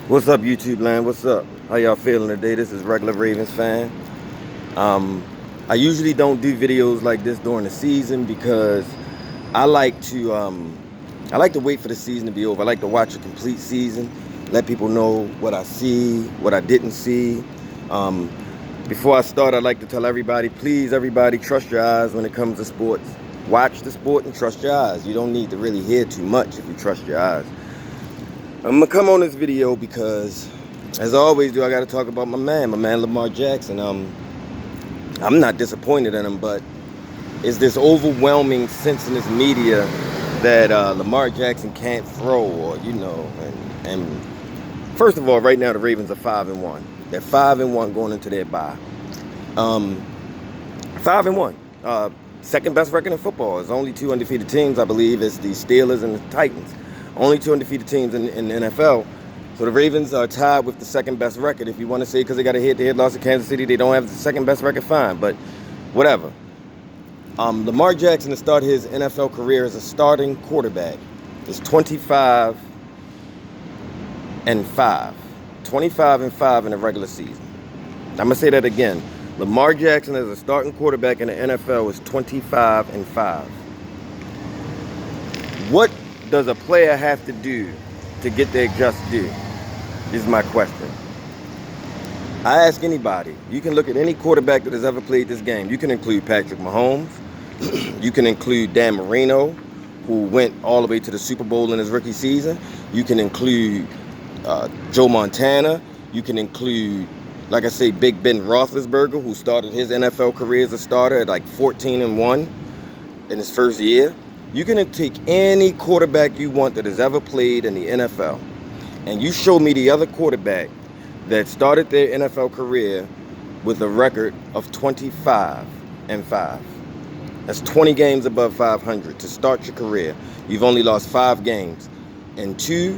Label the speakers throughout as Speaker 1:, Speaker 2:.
Speaker 1: What's up, YouTube land? What's up? How y'all feeling today? This is Regular Ravens fan. Um, I usually don't do videos like this during the season because I like to I like to wait for the season to be over. I like to watch a complete season, let people know what I see, what I didn't see. Um, Before I start, I'd like to tell everybody, please, everybody, trust your eyes when it comes to sports. Watch the sport and trust your eyes. You don't need to really hear too much if you trust your eyes. I'm gonna come on this video because, as I always do, I gotta talk about my man Lamar Jackson. I'm not disappointed in him, but it's this overwhelming sense in this media that Lamar Jackson can't throw, or and first of all, right now the Ravens are 5-1. They're 5-1 going into their bye. 5-1. Second best record in football. There's only two undefeated teams, I believe. It's the Steelers and the Titans. Only two undefeated teams in the NFL. So the Ravens are tied with the second best record. If you want to say because they got a head-to-head loss to Kansas City, they don't have the second best record, fine. But whatever. Lamar Jackson to start his NFL career as a starting quarterback is 25-5. 25-5 in the regular season. I'm going to say that again. Lamar Jackson as a starting quarterback in the NFL is 25-5. What does a player have to do to get their just due? Is my question. I ask anybody. You can look at any quarterback that has ever played this game. You can include Patrick Mahomes. You can include Dan Marino, who went all the way to the Super Bowl in his rookie season. You can include Joe Montana. You can include, like I say, Big Ben Roethlisberger, who started his NFL career as a starter at like 14-1 in his first year. You can take any quarterback you want that has ever played in the NFL, and you show me the other quarterback that started their NFL career with a record of 25-5. That's 20 games above 500 to start your career. You've only lost 5 games in 2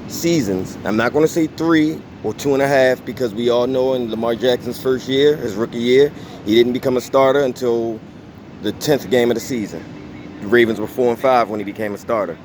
Speaker 1: seasons. I'm not going to say 3 or 2.5 because we all know in Lamar Jackson's first year, his rookie year, he didn't become a starter until the 10th game of the season. The Ravens were 4-5 when he became a starter.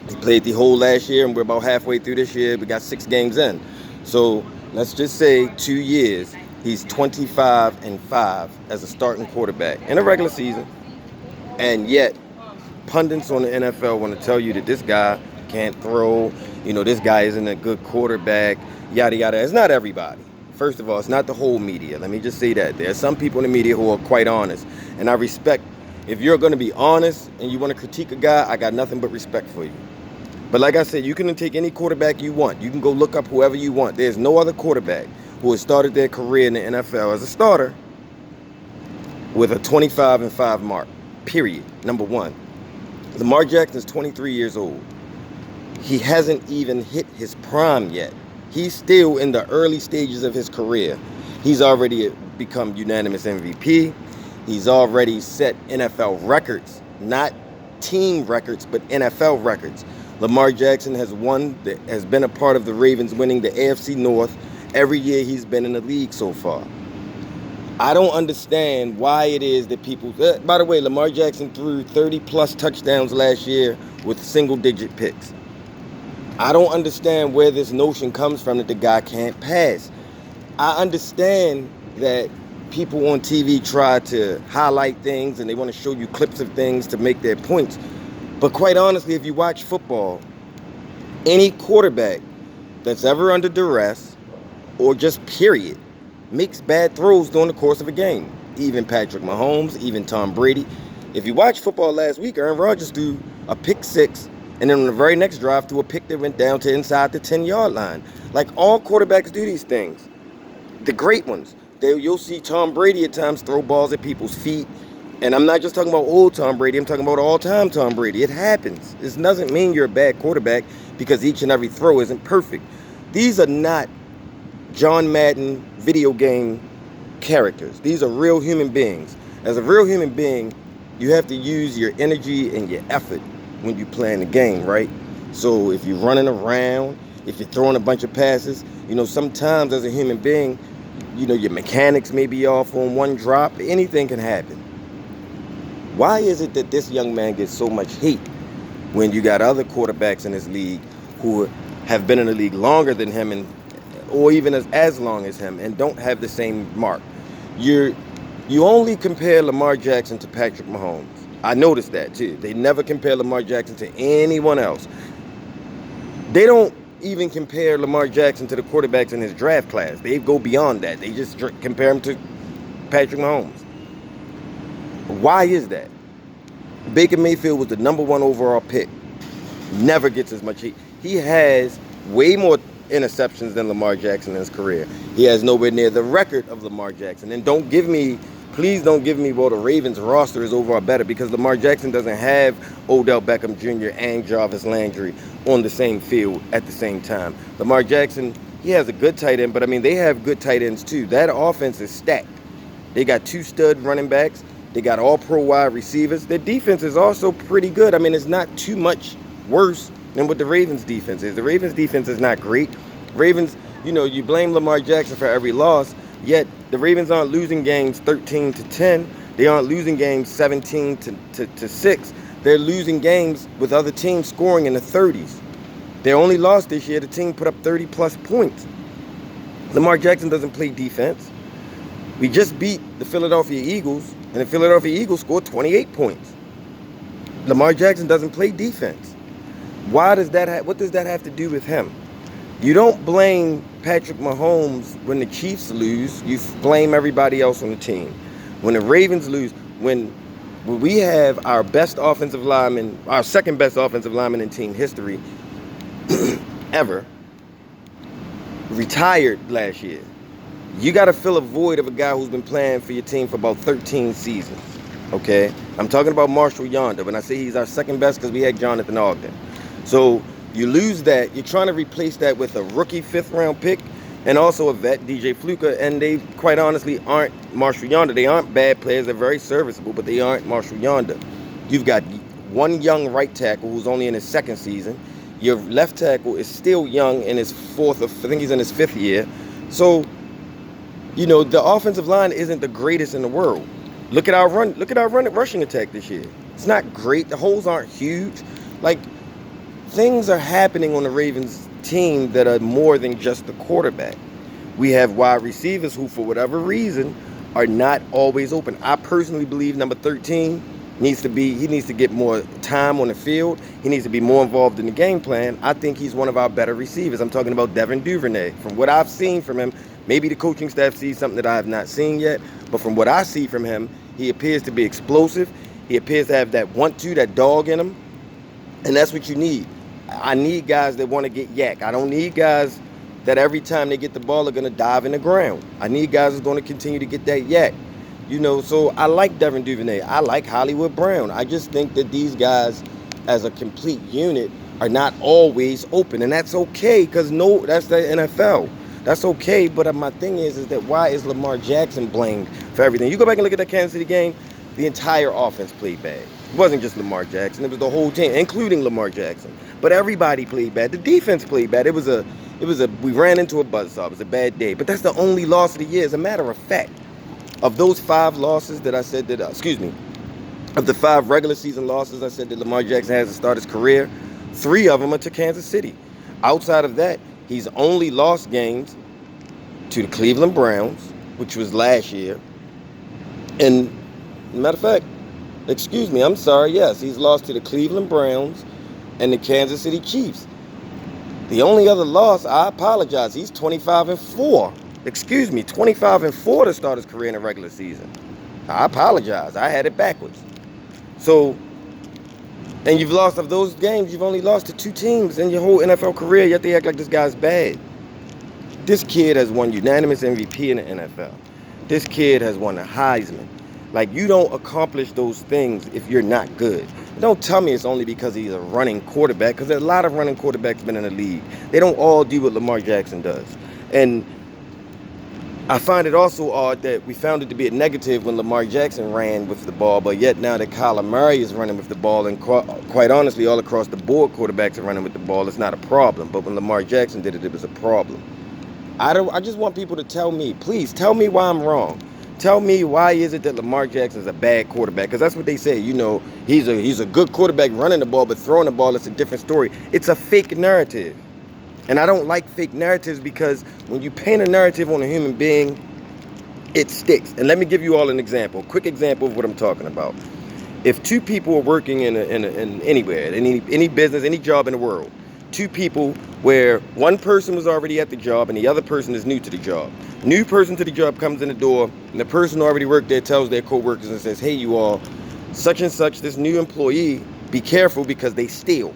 Speaker 1: He played the whole last year, and we're about halfway through this year. We got 6 games in. So let's just say 2 years, he's 25-5 as a starting quarterback in a regular season. And yet, pundits on the NFL want to tell you that this guy can't throw, this guy isn't a good quarterback, yada, yada. It's not everybody. First of all, it's not the whole media. Let me just say that. There are some people in the media who are quite honest. And I respect, if you're going to be honest and you want to critique a guy, I got nothing but respect for you. But like I said, you can take any quarterback you want. You can go look up whoever you want. There's no other quarterback who has started their career in the NFL as a starter with a 25-5 mark. Period. Number one. Lamar Jackson is 23 years old. He hasn't even hit his prime yet. He's still in the early stages of his career. He's already become unanimous MVP. He's already set NFL records, not team records, but NFL records. Lamar Jackson has been a part of the Ravens winning the AFC North every year he's been in the league so far. I don't understand why it is that people... by the way, Lamar Jackson threw 30-plus touchdowns last year with single-digit picks. I don't understand where this notion comes from that the guy can't pass. I understand that people on TV try to highlight things and they want to show you clips of things to make their points. But quite honestly, if you watch football, any quarterback that's ever under duress or just period makes bad throws during the course of a game. Even Patrick Mahomes, even Tom Brady. If you watch football last week, Aaron Rodgers threw a pick 6, and then on the very next drive threw a pick that went down to inside the 10-yard line. Like, all quarterbacks do these things. The great ones. You'll see Tom Brady at times throw balls at people's feet. And I'm not just talking about old Tom Brady. I'm talking about all-time Tom Brady. It happens. This doesn't mean you're a bad quarterback because each and every throw isn't perfect. These are not John Madden video game characters. These are real human beings. As a real human being, you have to use your energy and your effort when you play in the game, right? So if you're running around, if you're throwing a bunch of passes, sometimes as a human being, your mechanics may be off on one drop. Anything can happen. Why is it that this young man gets so much hate when you got other quarterbacks in this league who have been in the league longer than him, and or even as long as him, and don't have the same mark. You only compare Lamar Jackson to Patrick Mahomes. I noticed that too. They never compare Lamar Jackson to anyone else. They don't even compare Lamar Jackson to the quarterbacks in his draft class. They go beyond that. They just compare him to Patrick Mahomes. Why is that? Baker Mayfield was the #1 overall pick. Never gets as much heat. He has way more interceptions than Lamar Jackson in his career. He has nowhere near the record of Lamar Jackson. And please don't give me, well, the Ravens roster is overall better, because Lamar Jackson doesn't have Odell Beckham Jr. and Jarvis Landry on the same field at the same time. Lamar Jackson, he has a good tight end, but I mean, they have good tight ends too. That offense is stacked. They got 2 stud running backs. They got all pro wide receivers. Their defense is also pretty good. I mean, it's not too much worse than what the Ravens defense is. The Ravens defense is not great. Ravens, you blame Lamar Jackson for every loss, yet the Ravens aren't losing games 13-10. They aren't losing games 17-6. They're losing games with other teams scoring in the 30s. Their only loss this year, the team put up 30-plus points. Lamar Jackson doesn't play defense. We just beat the Philadelphia Eagles, and the Philadelphia Eagles scored 28 points. Lamar Jackson doesn't play defense. What does that have to do with him? You don't blame Patrick Mahomes when the Chiefs lose. You blame everybody else on the team. When the Ravens lose, when we have our best offensive lineman, our second best offensive lineman in team history ever, retired last year. You got to fill a void of a guy who's been playing for your team for about 13 seasons. Okay? I'm talking about Marshall Yonder. When I say he's our second best, because we had Jonathan Ogden. So you lose that. You're trying to replace that with a rookie 5th-round pick and also a vet, DJ Fluker. And they, quite honestly, aren't Marshall Yonder. They aren't bad players. They're very serviceable, but they aren't Marshall Yonder. You've got one young right tackle who's only in his 2nd season. Your left tackle is still young in his 4th, I think he's in his 5th year. So, the offensive line isn't the greatest in the world. Look at our rushing attack this year. It's not great. The holes aren't huge. Things are happening on the Ravens team that are more than just the quarterback. We have wide receivers who, for whatever reason, are not always open. I personally believe number 13 needs to get more time on the field. He needs to be more involved in the game plan. I think he's one of our better receivers. I'm talking about Devin Duvernay. From what I've seen from him, maybe the coaching staff sees something that I have not seen yet, but from what I see from him, he appears to be explosive. He appears to have that want-to, that dog in him, and that's what you need. I need guys that want to get yak. I don't need guys that every time they get the ball are going to dive in the ground. I need guys that's going to continue to get that yak. So I like Devin Duvernay. I like Hollywood Brown. I just think that these guys, as a complete unit, are not always open, and that's okay, because that's the NFL. That's okay, but my thing is that why is Lamar Jackson blamed for everything? You go back and look at that Kansas City game, the entire offense played bad. It wasn't just Lamar Jackson, it was the whole team, including Lamar Jackson. But everybody played bad. The defense played bad. We ran into a buzzsaw. It was a bad day. But that's the only loss of the year. As a matter of fact, of those 5 losses that I said that, of the 5 regular season losses I said that Lamar Jackson has to start his career, 3 of them are to Kansas City. Outside of that, he's only lost games to the Cleveland Browns, which was last year. And, matter of fact, he's lost to the Cleveland Browns and the Kansas City Chiefs. The only other loss, I apologize, he's 25-4. 25-4 to start his career in the regular season. I apologize, I had it backwards. So, and you've lost of those games, you've only lost to 2 teams in your whole NFL career, yet they act like this guy's bad. This kid has won unanimous MVP in the NFL. This kid has won the Heisman. You don't accomplish those things if you're not good. Don't tell me it's only because he's a running quarterback, because there's a lot of running quarterbacks been in the league. They don't all do what Lamar Jackson does. And I find it also odd that we found it to be a negative when Lamar Jackson ran with the ball, but yet now that Kyler Murray is running with the ball, and quite honestly, all across the board, quarterbacks are running with the ball, it's not a problem. But when Lamar Jackson did it, it was a problem. I just want people to tell me, please, tell me why I'm wrong. Tell me why is it that Lamar Jackson is a bad quarterback? Because that's what they say. He's a good quarterback running the ball, but throwing the ball, it's a different story. It's a fake narrative. And I don't like fake narratives because when you paint a narrative on a human being, it sticks. And let me give you all an example, a quick example of what I'm talking about. If two people are working in anywhere, any business, any job in the world, two people where one person was already at the job and the other person is new to the job. New person to the job comes in the door, and the person who already worked there tells their co-workers and says, hey, you all, such and such, this new employee, be careful because they steal.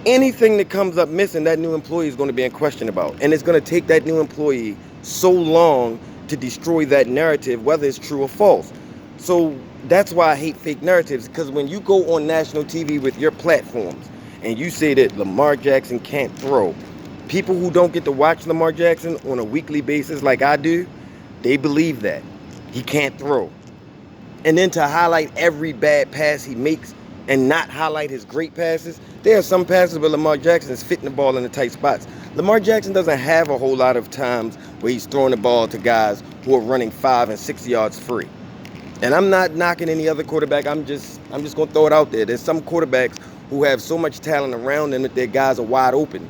Speaker 1: Anything that comes up missing, that new employee is going to be in question about. And it's going to take that new employee so long to destroy that narrative, whether it's true or false. So that's why I hate fake narratives, because when you go on national TV with your platforms and you say that Lamar Jackson can't throw, people who don't get to watch Lamar Jackson on a weekly basis like I do, they believe that he can't throw. And then to highlight every bad pass he makes and not highlight his great passes, there are some passes where Lamar Jackson is fitting the ball in the tight spots. Lamar Jackson doesn't have a whole lot of times where he's throwing the ball to guys who are running 5 and 6 yards free. And I'm not knocking any other quarterback. I'm just going to throw it out there. There's some quarterbacks who have so much talent around them that their guys are wide open.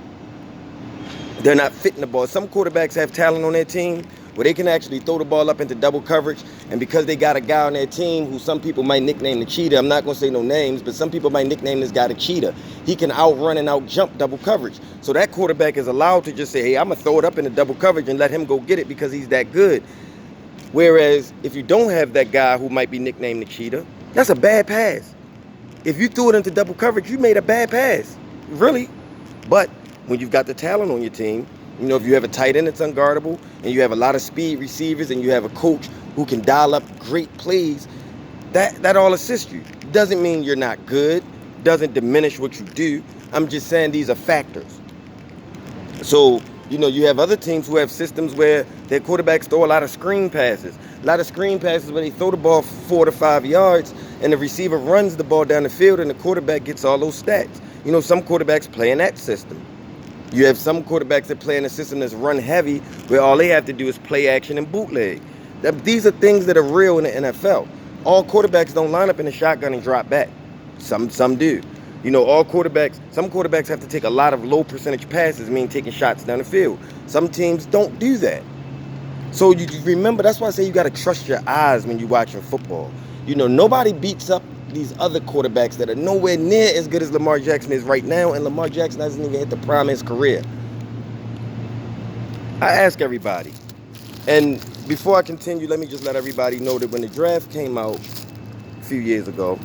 Speaker 1: They're not fitting the ball. Some quarterbacks have talent on their team where they can actually throw the ball up into double coverage, and because they got a guy on their team who some people might nickname the cheetah, I'm not going to say no names, but some people might nickname this guy the cheetah. He can outrun and outjump double coverage. So that quarterback is allowed to just say, hey, I'm going to throw it up into double coverage and let him go get it because he's that good. Whereas if you don't have that guy who might be nicknamed the cheetah, that's a bad pass. If you threw it into double coverage, you made a bad pass, really. But when you've got the talent on your team, you know, if you have a tight end that's unguardable and you have a lot of speed receivers and you have a coach who can dial up great plays, that all assists you. Doesn't mean you're not good, doesn't diminish what you do. I'm just saying these are factors. So, you know, you have other teams who have systems where their quarterbacks throw a lot of screen passes. A lot of screen passes where they throw the ball 4 to 5 yards and the receiver runs the ball down the field and the quarterback gets all those stats. You know, some quarterbacks play in that system. You have some quarterbacks that play in a system that's run heavy where all they have to do is play action and bootleg. These are things that are real in the NFL. All quarterbacks don't line up in the shotgun and drop back. Some do. You know, some quarterbacks have to take a lot of low percentage passes, meaning taking shots down the field. Some teams don't do that. So you remember, that's why I say you got to trust your eyes when you're watching football. You know, nobody beats up these other quarterbacks that are nowhere near as good as Lamar Jackson is right now, and Lamar Jackson hasn't even hit the prime of his career. I ask everybody, and before I continue, let me just let everybody know that when the draft came out a few years ago,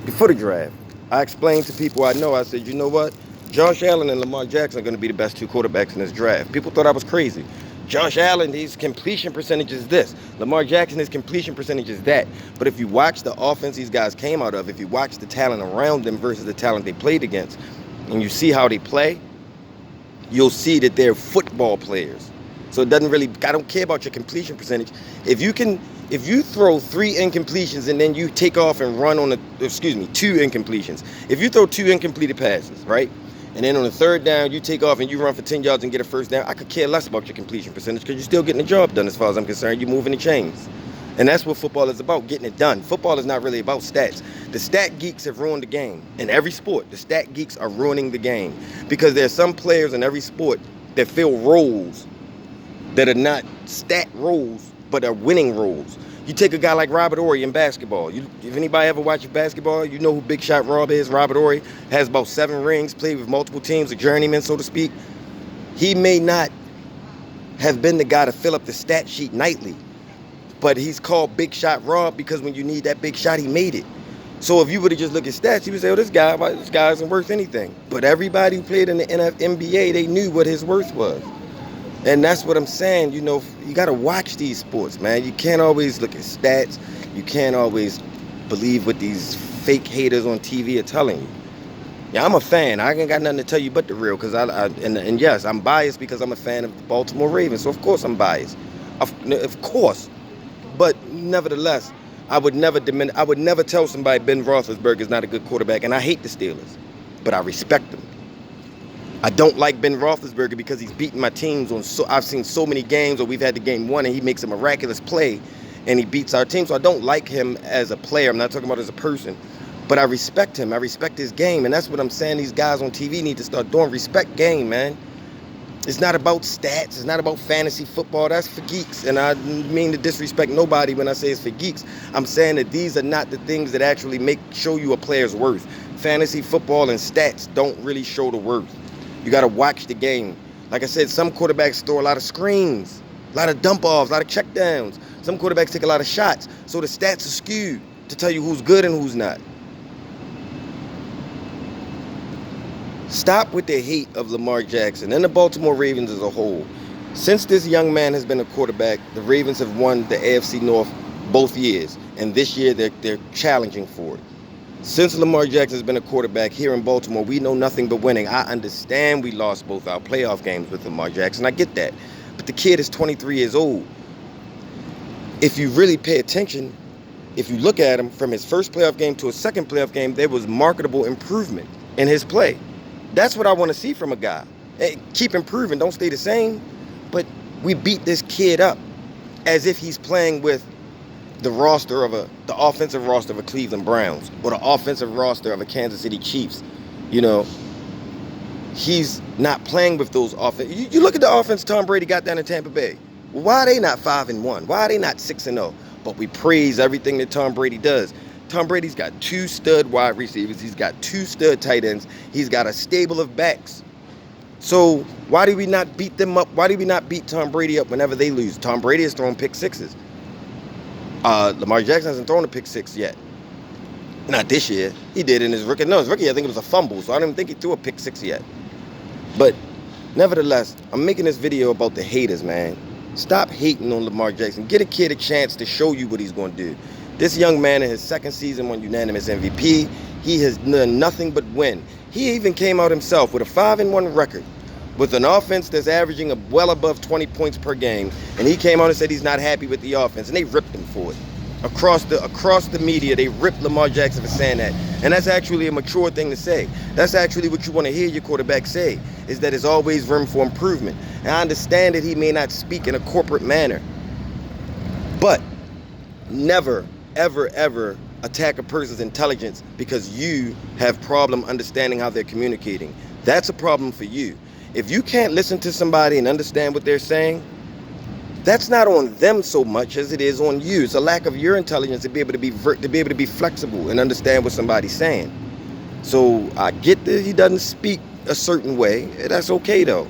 Speaker 1: before the draft, I explained to people I know, I said, you know what? Josh Allen and Lamar Jackson are going to be the best 2 quarterbacks in this draft. People thought I was crazy. Josh Allen, his completion percentage is this. Lamar Jackson, his completion percentage is that. But if you watch the offense these guys came out of, if you watch the talent around them versus the talent they played against, and you see how they play, you'll see that they're football players. So it doesn't really, I don't care about your completion percentage. If you throw 3 incompletions and then you take off and run on 2 incompletions. If you throw 2 incompleted passes, right? And then on the 3rd down, you take off and you run for 10 yards and get a first down. I could care less about your completion percentage because you're still getting the job done as far as I'm concerned. You're moving the chains. And that's what football is about, getting it done. Football is not really about stats. The stat geeks have ruined the game. In every sport, the stat geeks are ruining the game because there's some players in every sport that fill roles that are not stat roles, but are winning roles. You take a guy like Robert Horry in basketball. If anybody ever watches basketball, you know who Big Shot Rob is. Robert Horry has about 7 rings, played with multiple teams, a journeyman, so to speak. He may not have been the guy to fill up the stat sheet nightly, but he's called Big Shot Rob because when you need that big shot, he made it. So if you were to just look at stats, you would say, oh, this guy isn't worth anything. But everybody who played in the NBA, they knew what his worth was. And that's what I'm saying, you know, you got to watch these sports, man. You can't always look at stats. You can't always believe what these fake haters on TV are telling you. Yeah, I'm a fan. I ain't got nothing to tell you but the real, because and yes, I'm biased because I'm a fan of the Baltimore Ravens. So of course I'm biased. Of course. But nevertheless, I would never tell somebody Ben Roethlisberger is not a good quarterback, and I hate the Steelers, but I respect them. I don't like Ben Roethlisberger because he's beaten my teams I've seen so many games where we've had the game won and he makes a miraculous play and he beats our team. So I don't like him as a player. I'm not talking about as a person. But I respect him. I respect his game. And that's what I'm saying these guys on TV need to start doing. Respect game, man. It's not about stats. It's not about fantasy football. That's for geeks. And I mean to disrespect nobody when I say it's for geeks. I'm saying that these are not the things that actually show you a player's worth. Fantasy football and stats don't really show the worth. You got to watch the game. Like I said, some quarterbacks throw a lot of screens, a lot of dump offs, a lot of checkdowns. Some quarterbacks take a lot of shots. So the stats are skewed to tell you who's good and who's not. Stop with the hate of Lamar Jackson and the Baltimore Ravens as a whole. Since this young man has been a quarterback, the Ravens have won the AFC North both years. And this year, they're challenging for it. Since Lamar Jackson has been a quarterback here in Baltimore, we know nothing but winning. I understand we lost both our playoff games with Lamar Jackson. I get that. But the kid is 23 years old. If you really pay attention, if you look at him from his first playoff game to his second playoff game, there was marketable improvement in his play. That's what I want to see from a guy. Hey, keep improving, don't stay the same. But we beat this kid up as if he's playing with the offensive roster of a Cleveland Browns or the offensive roster of a Kansas City Chiefs. You know, he's not playing with those offense. You look at the offense Tom Brady got down in Tampa Bay. Why are they not 5-1? Why are they not 6-0? But we praise everything that Tom Brady does. Tom Brady's got 2 stud wide receivers. He's got 2 stud tight ends. He's got a stable of backs. So why do we not beat them up? Why do we not beat Tom Brady up whenever they lose? Tom Brady has thrown pick sixes. Lamar Jackson hasn't thrown a pick six yet. Not this year. He did in his rookie. No, his rookie, I think it was a fumble. So I don't even think he threw a pick six yet. But nevertheless, I'm making this video about the haters, man. Stop hating on Lamar Jackson. Get a kid a chance to show you what he's going to do. This young man in his second season won unanimous MVP. He has done nothing but win. He even came out himself with a 5-1 record with an offense that's averaging well above 20 points per game. And he came out and said he's not happy with the offense. And they ripped him for it. Across the media, they ripped Lamar Jackson for saying that. And that's actually a mature thing to say. That's actually what you want to hear your quarterback say, is that there's always room for improvement. And I understand that he may not speak in a corporate manner. But never, ever, ever attack a person's intelligence because you have problem understanding how they're communicating. That's a problem for you. If you can't listen to somebody and understand what they're saying, that's not on them so much as it is on you. It's a lack of your intelligence to be able to be flexible and understand what somebody's saying. So I get that he doesn't speak a certain way. That's okay though.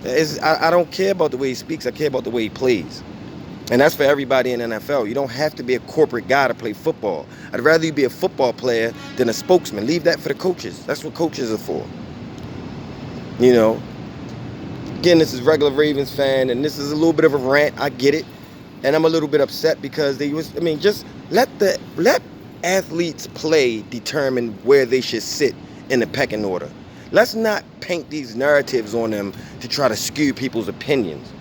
Speaker 1: I don't care about the way he speaks. I care about the way he plays. And that's for everybody in the NFL. You don't have to be a corporate guy to play football. I'd rather you be a football player than a spokesman. Leave that for the coaches. That's what coaches are for. You know. Again, this is regular Ravens fan, and this is a little bit of a rant. I get it. And I'm a little bit upset because just let athletes play determine where they should sit in the pecking order. Let's not paint these narratives on them to try to skew people's opinions.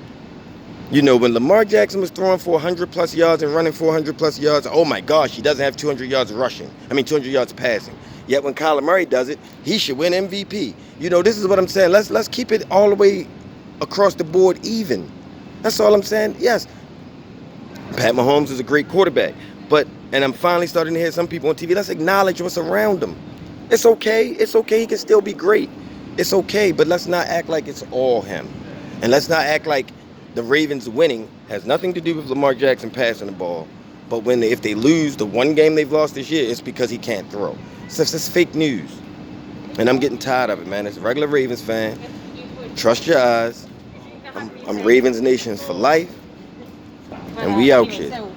Speaker 1: You know, when Lamar Jackson was throwing for 100-plus yards and running 400-plus yards, oh my gosh, he doesn't have 200 yards rushing. 200 yards passing. Yet when Kyler Murray does it, he should win MVP. You know, this is what I'm saying. Let's keep it all the way across the board even. That's all I'm saying. Yes, Pat Mahomes is a great quarterback. And I'm finally starting to hear some people on TV, let's acknowledge what's around him. It's okay. It's okay. He can still be great. It's okay. But let's not act like it's all him. And let's not act like the Ravens winning has nothing to do with Lamar Jackson passing the ball. But if they lose the one game they've lost this year, it's because he can't throw. So it's just fake news. And I'm getting tired of it, man. As a regular Ravens fan, trust your eyes. I'm Ravens Nation for life. And we out here.